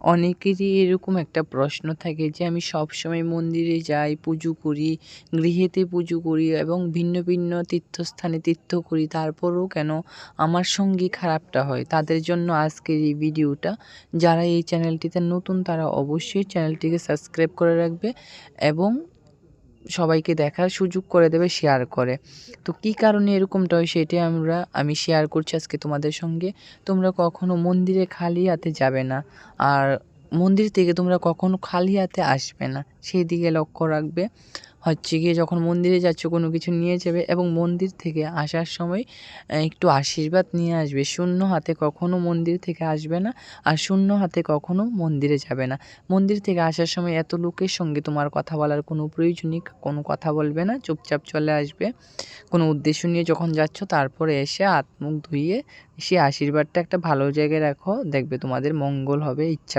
অনেকেরই এরকম একটা প্রশ্ন থাকে যে আমি সবসময় মন্দিরে যাই, পুজো করি, গৃহেতে পুজো করি এবং ভিন্ন ভিন্ন তীর্থস্থানে তীর্থ করি, তারপরেও কেন আমার সঙ্গে খারাপটা হয়? তাদের জন্য আজকের এই ভিডিওটা। যারা এই চ্যানেলটিতে নতুন তারা অবশ্যই চ্যানেলটিকে সাবস্ক্রাইব করে রাখবে এবং সবাইকে দেখার সুযোগ করে দেবে শেয়ার করে। তো কী কারণে এরকমটা হয় সেটাই আমি শেয়ার করছি আজকে তোমাদের সঙ্গে। তোমরা কখনো মন্দিরে খালি হাতে যাবে না। আর মন্দির থেকে তোমরা কখনো খালি হাতে আসবে না। সেই দিকে লক্ষ্য রাখবে। হচ্ছে গিয়ে যখন মন্দিরে যাচ্ছ কোনো কিছু নিয়ে যাবে এবং মন্দির থেকে আসার সময় একটু আশীর্বাদ নিয়ে আসবে। শূন্য হাতে কখনো মন্দির থেকে আসবে না। আর শূন্য হাতে কখনো মন্দিরে যাবে না। মন্দির থেকে আসার সময় এত লোকের সঙ্গে তোমার কথা বলার কোনো প্রয়োজনই কোনো কথা বলবে না। চুপচাপ চলে আসবে। কোনো উদ্দেশ্য নিয়ে যখন যাচ্ছ তারপরে এসে হাত মুখ ধুইয়ে সে আশীর্বাদটা একটা ভালো জায়গায় রাখো। দেখবে তোমাদের মঙ্গল হবে। ইচ্ছা